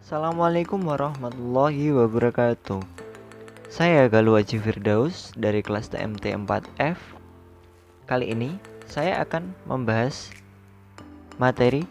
Assalamualaikum warahmatullahi wabarakatuh. Saya Galuh Haji Firdaus dari kelas TMT 4F. Kali ini saya akan membahas materi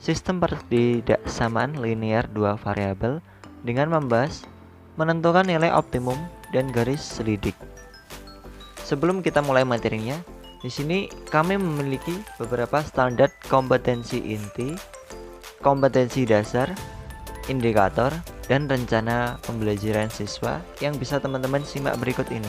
sistem pertidaksamaan linear dua variabel dengan membahas menentukan nilai optimum dan garis selidik. Sebelum kita mulai materinya, di sini kami memiliki beberapa standar kompetensi inti, kompetensi dasar, indikator, dan rencana pembelajaran siswa yang bisa teman-teman simak berikut ini.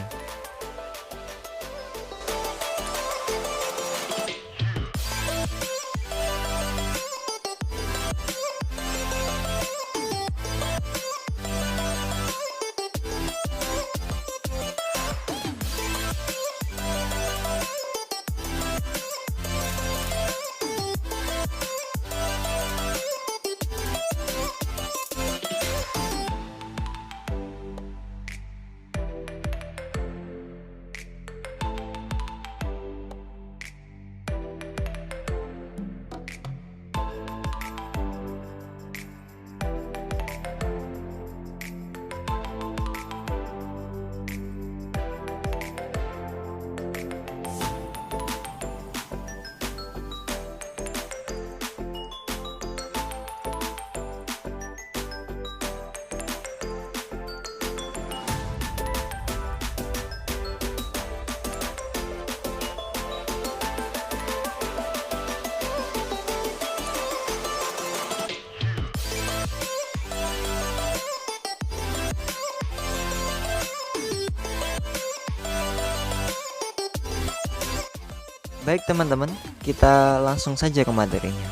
Baik teman-teman, kita langsung saja ke materinya.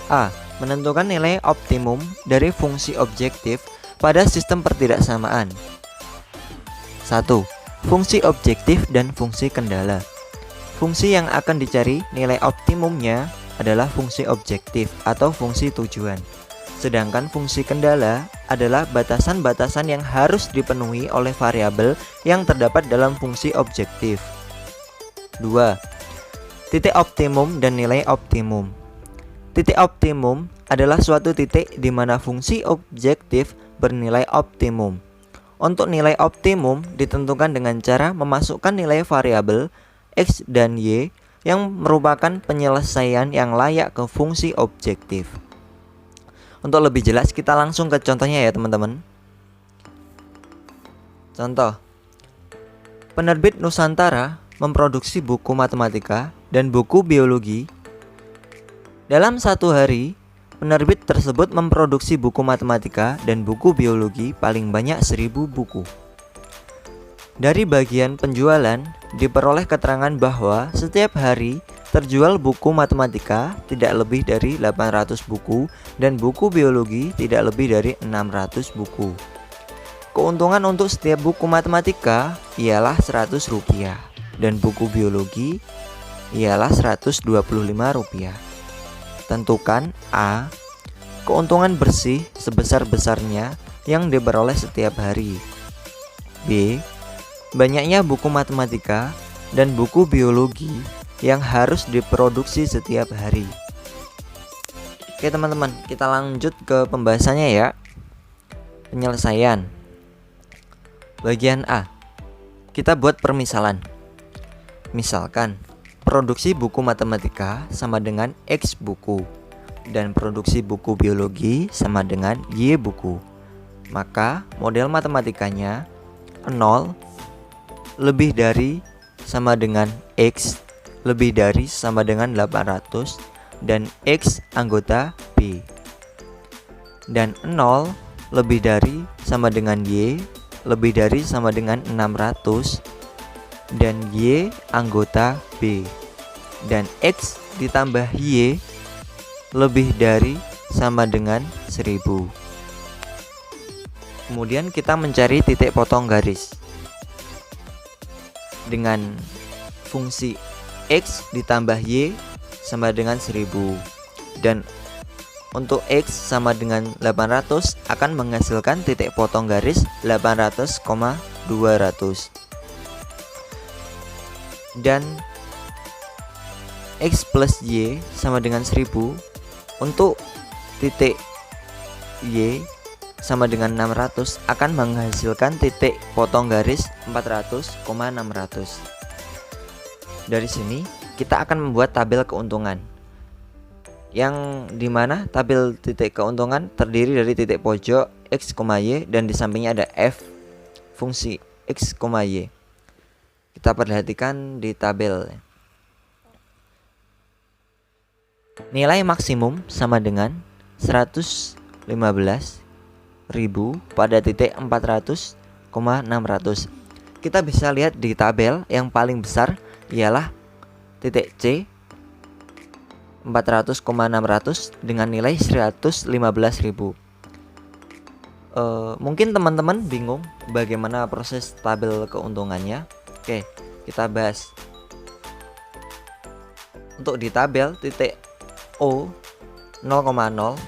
A. Menentukan nilai optimum dari fungsi objektif pada sistem pertidaksamaan. 1. Fungsi objektif dan fungsi kendala. Fungsi yang akan dicari nilai optimumnya adalah fungsi objektif atau fungsi tujuan. Sedangkan fungsi kendala adalah batasan-batasan yang harus dipenuhi oleh variabel yang terdapat dalam fungsi objektif. 2. Titik optimum dan nilai optimum. Titik optimum adalah suatu titik di mana fungsi objektif bernilai optimum. Untuk nilai optimum ditentukan dengan cara memasukkan nilai variabel X dan Y yang merupakan penyelesaian yang layak ke fungsi objektif. Untuk lebih jelas kita langsung ke contohnya ya teman-teman. Contoh, penerbit Nusantara memproduksi buku matematika dan buku biologi. Dalam satu hari, penerbit tersebut memproduksi buku matematika dan buku biologi paling banyak 1000 buku. Dari bagian penjualan, diperoleh keterangan bahwa setiap hari terjual buku matematika tidak lebih dari 800 buku dan buku biologi tidak lebih dari 600 buku. Keuntungan untuk setiap buku matematika ialah Rp100 dan buku biologi ialah Rp125. Tentukan A. Keuntungan bersih sebesar-besarnya yang diperoleh setiap hari. B. Banyaknya buku matematika dan buku biologi yang harus diproduksi setiap hari. Oke teman-teman, kita lanjut ke pembahasannya ya. Penyelesaian. Bagian A. Kita buat permisalan. Misalkan, produksi buku matematika sama dengan X buku dan produksi buku biologi sama dengan Y buku. Maka model matematikanya 0 lebih dari sama dengan X lebih dari sama dengan 800 dan X anggota B. Dan 0 lebih dari sama dengan Y lebih dari sama dengan 600 dan Y anggota B, dan X ditambah Y lebih dari sama dengan 1000. Kemudian kita mencari titik potong garis dengan fungsi X ditambah Y sama dengan 1000, dan untuk X sama dengan 800 akan menghasilkan titik potong garis 800,200. Dan X plus Y sama dengan 1000. Untuk titik Y sama dengan 600 akan menghasilkan titik potong garis 400,600. Dari sini kita akan membuat tabel keuntungan, yang dimana tabel titik keuntungan terdiri dari titik pojok X, Y dan di sampingnya ada F fungsi X, Y. Kita perhatikan di tabel. Nilai maksimum sama dengan 115.000 pada titik 400,600. Kita bisa lihat di tabel yang paling besar ialah titik C 400,600 dengan nilai 115.000. Mungkin teman-teman bingung bagaimana proses tabel keuntungannya. Oke, kita bahas. Untuk di tabel titik O 0,0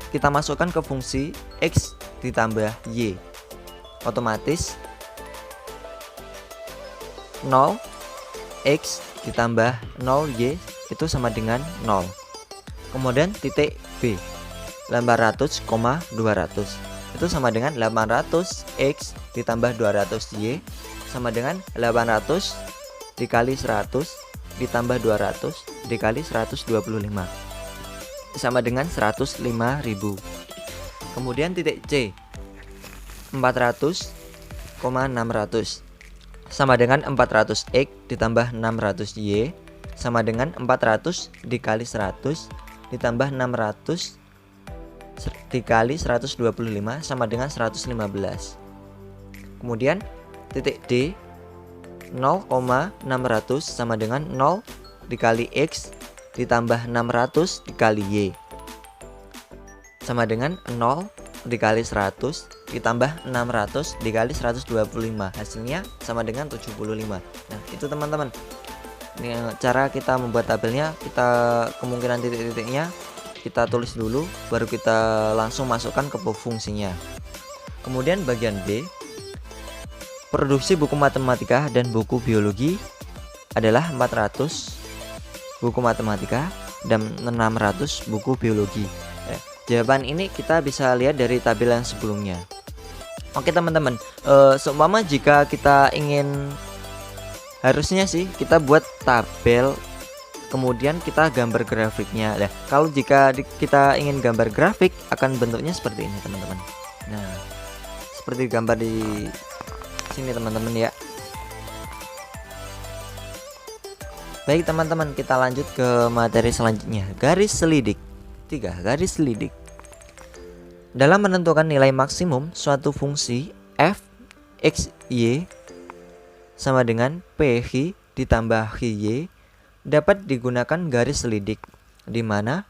kita masukkan ke fungsi X ditambah Y. Otomatis 0 X ditambah 0 Y itu sama dengan 0. Kemudian titik B 800,200 itu sama dengan 800 X ditambah 200 Y sama dengan 800 dikali 100 ditambah 200 dikali 125 sama dengan 105.000. Kemudian titik C 400,600 sama dengan 400 X ditambah 600 Y sama dengan 400 dikali 100 ditambah 600 dikali 125 sama dengan 115. Kemudian titik D 0,600 sama dengan 0 dikali X ditambah 600 dikali Y sama dengan 0 dikali 100 ditambah 600 dikali 125, hasilnya sama dengan 75. Nah itu teman-teman, ini cara kita membuat tabelnya. Kita kemungkinan titik-titiknya kita tulis dulu, baru kita langsung masukkan ke fungsinya. Kemudian bagian B, produksi buku matematika dan buku biologi adalah 400 buku matematika dan 600 buku biologi. Jawaban ini kita bisa lihat dari tabel yang sebelumnya. Oke teman-teman, seumpama jika kita ingin, harusnya sih kita buat tabel, kemudian kita gambar grafiknya. Nah, kalau jika kita ingin gambar grafik akan bentuknya seperti ini teman-teman. Nah, seperti gambar di sini teman-teman ya. Baik teman-teman, kita lanjut ke materi selanjutnya. Garis selidik 3. Garis selidik. Dalam menentukan nilai maksimum suatu fungsi f x y sama dengan phi ditambah y dapat digunakan garis selidik, di mana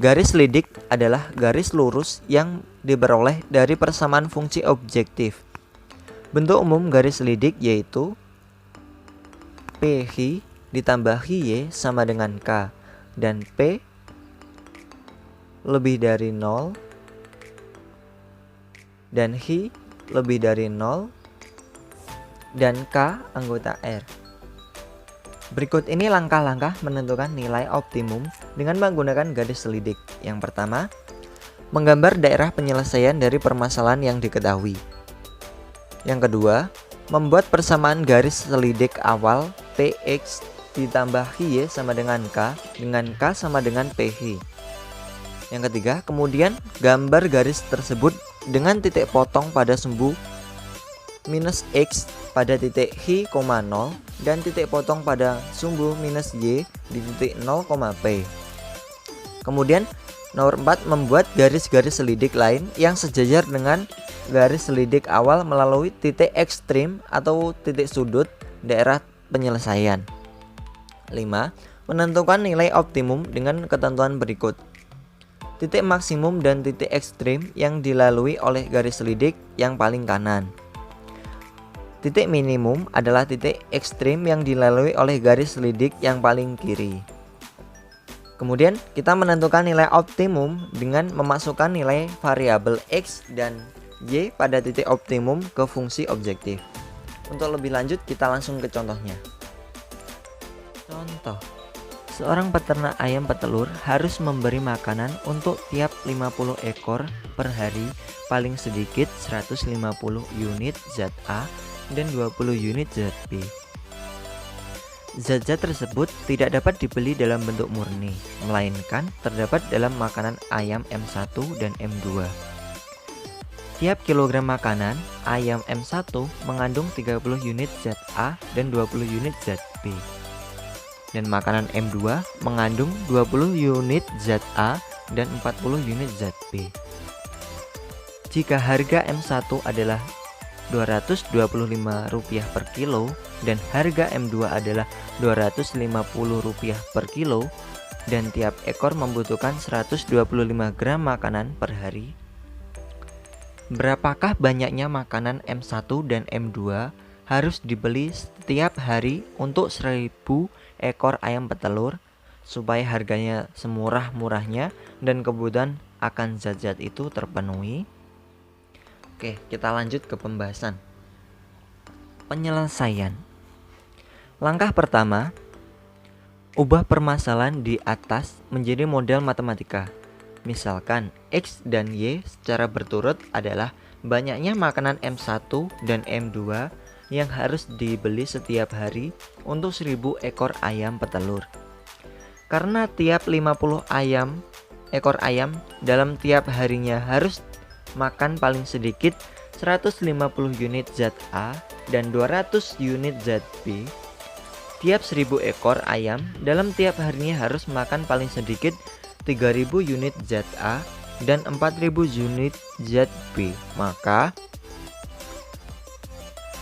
garis selidik adalah garis lurus yang diperoleh dari persamaan fungsi objektif. Bentuk umum garis selidik yaitu phi ditambah y sama dengan k, dan p lebih dari 0 dan hi lebih dari 0 dan k anggota R. Berikut ini langkah-langkah menentukan nilai optimum dengan menggunakan garis selidik. Yang pertama, menggambar daerah penyelesaian dari permasalahan yang diketahui. Yang kedua, membuat persamaan garis selidik awal px ditambah y sama dengan k sama dengan phi. Yang ketiga, kemudian gambar garis tersebut dengan titik potong pada sumbu minus x pada titik hi, 0 dan titik potong pada sumbu minus y di titik 0, p. Kemudian nomor 4, membuat garis-garis selidik lain yang sejajar dengan garis selidik awal melalui titik ekstrim atau titik sudut daerah penyelesaian. 5. Menentukan nilai optimum dengan ketentuan berikut. Titik maksimum dan titik ekstrim yang dilalui oleh garis selidik yang paling kanan. Titik minimum adalah titik ekstrim yang dilalui oleh garis selidik yang paling kiri. Kemudian kita menentukan nilai optimum dengan memasukkan nilai variabel x dan y pada titik optimum ke fungsi objektif. Untuk lebih lanjut kita langsung ke contohnya. Contoh seorang peternak ayam petelur harus memberi makanan untuk tiap 50 ekor per hari paling sedikit 150 unit zat A dan 20 unit zat B. Zat-zat tersebut tidak dapat dibeli dalam bentuk murni, melainkan terdapat dalam makanan ayam M1 dan M2. Tiap kilogram makanan, ayam M1 mengandung 30 unit zat A dan 20 unit zat B. Dan makanan M2 mengandung 20 unit zat A dan 40 unit zat B. Jika harga M1 adalah Rp225 per kilo dan harga M2 adalah Rp250 per kilo dan tiap ekor membutuhkan 125 gram makanan per hari, berapakah banyaknya makanan M1 dan M2 harus dibeli setiap hari untuk 1000 ekor ayam petelur supaya harganya semurah-murahnya dan kebutuhan akan zat-zat itu terpenuhi? Oke, kita lanjut ke pembahasan. Penyelesaian. Langkah pertama, ubah permasalahan di atas menjadi model matematika. Misalkan X dan Y secara berturut adalah banyaknya makanan M1 dan M2 yang harus dibeli setiap hari untuk 1000 ekor ayam petelur. Karena tiap 50 ekor ayam dalam tiap harinya harus makan paling sedikit 150 unit zat A dan 200 unit zat B, tiap 1000 ekor ayam dalam tiap harinya harus makan paling sedikit 3000 unit zat A dan 4000 unit zat B. Maka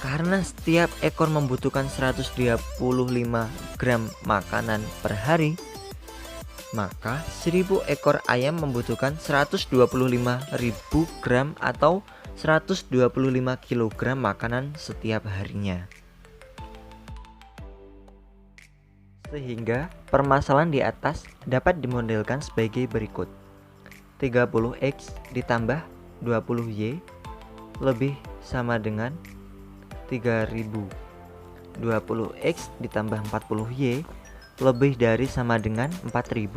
karena setiap ekor membutuhkan 125 gram makanan per hari, maka 1000 ekor ayam membutuhkan 125.000 gram atau 125 kg makanan setiap harinya. Sehingga permasalahan di atas dapat dimodelkan sebagai berikut. 30X ditambah 20Y lebih sama dengan 3000. 20X ditambah 40Y lebih dari sama dengan 4000.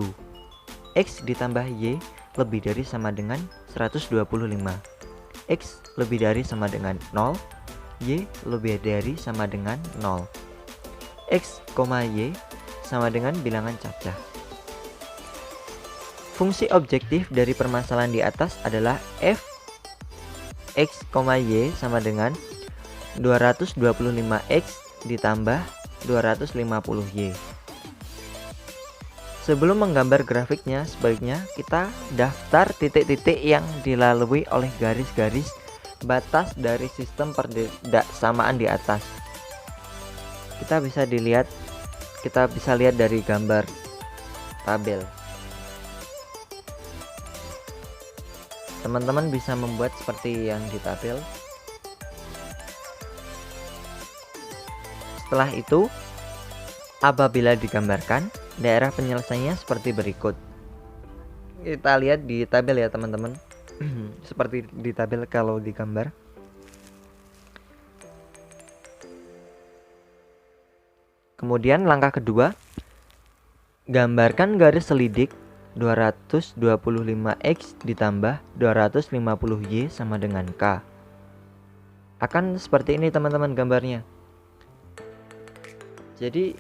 X ditambah Y lebih dari sama dengan 125. X lebih dari sama dengan 0. Y lebih dari sama dengan 0. X, Y sama dengan bilangan cacah. Fungsi objektif dari permasalahan di atas adalah f X, Y sama dengan 225X ditambah 250Y. Sebelum menggambar grafiknya, sebaiknya kita daftar titik-titik yang dilalui oleh garis-garis batas dari sistem persamaan di atas. Kita bisa lihat dari gambar tabel. Teman-teman bisa membuat seperti yang di tabel. Setelah itu, apabila digambarkan, daerah penyelesaiannya seperti berikut. Kita lihat di tabel ya teman-teman. Seperti di tabel kalau digambar. Kemudian langkah kedua, gambarkan garis selidik 225X ditambah 250Y sama dengan K. Akan seperti ini teman-teman gambarnya. Jadi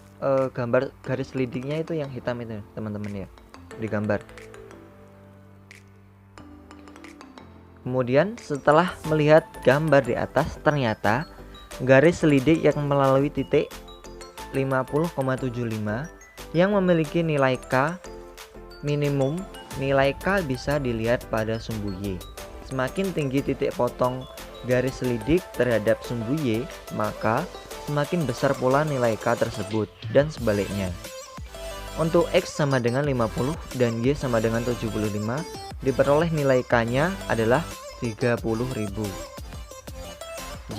gambar garis selidiknya itu yang hitam itu teman-teman ya, digambar. Kemudian setelah melihat gambar di atas, ternyata garis selidik yang melalui titik 50,75 yang memiliki nilai K minimum. Nilai K bisa dilihat pada sumbu Y. Semakin tinggi titik potong garis selidik terhadap sumbu Y, maka semakin besar pula nilai K tersebut, dan sebaliknya. Untuk X sama dengan 50 dan Y sama dengan 75, diperoleh nilai K-nya adalah 30.000.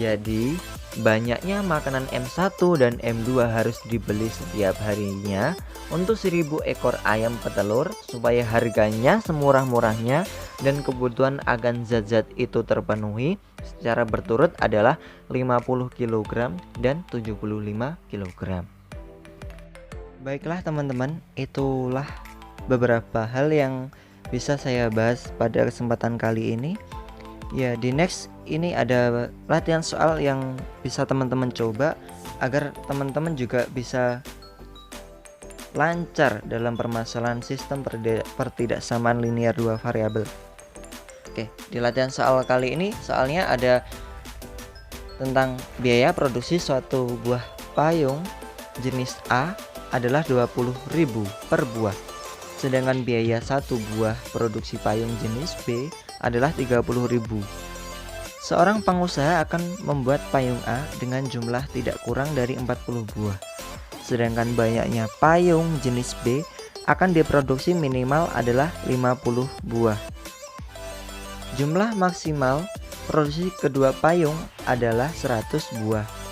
Jadi, banyaknya makanan M1 dan M2 harus dibeli setiap harinya untuk 1000 ekor ayam petelur supaya harganya semurah-murahnya dan kebutuhan akan zat-zat itu terpenuhi secara berturut adalah 50 kg dan 75 kg. Baiklah teman-teman, itulah beberapa hal yang bisa saya bahas pada kesempatan kali ini. Ya, di next ini ada latihan soal yang bisa teman-teman coba agar teman-teman juga bisa lancar dalam permasalahan sistem pertidaksamaan linear dua variabel. Oke, di latihan soal kali ini soalnya ada tentang biaya produksi suatu buah payung jenis A adalah 20.000 per buah. Sedangkan biaya satu buah produksi payung jenis B adalah 30.000. Seorang pengusaha akan membuat payung A dengan jumlah tidak kurang dari 40 buah. Sedangkan banyaknya payung jenis B akan diproduksi minimal adalah 50 buah. Jumlah maksimal produksi kedua payung adalah 100 buah.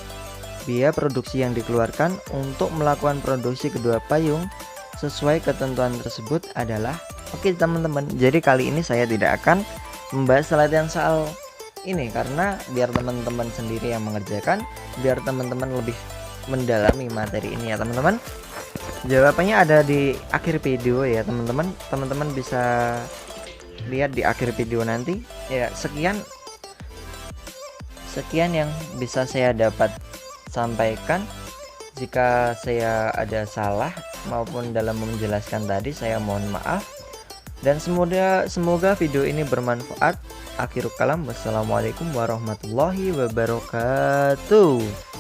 Biaya produksi yang dikeluarkan untuk melakukan produksi kedua payung sesuai ketentuan tersebut adalah oke teman-teman. Jadi kali ini saya tidak akan membahas latihan soal ini karena biar teman-teman sendiri yang mengerjakan, biar teman-teman lebih mendalami materi ini ya teman-teman. Jawabannya ada di akhir video ya teman-teman. Teman-teman bisa lihat di akhir video nanti. Ya, sekian yang bisa saya dapat sampaikan. Jika saya ada salah maupun dalam menjelaskan tadi, saya mohon maaf. Dan semoga video ini bermanfaat. Akhirul kalam, wassalamualaikum warahmatullahi wabarakatuh.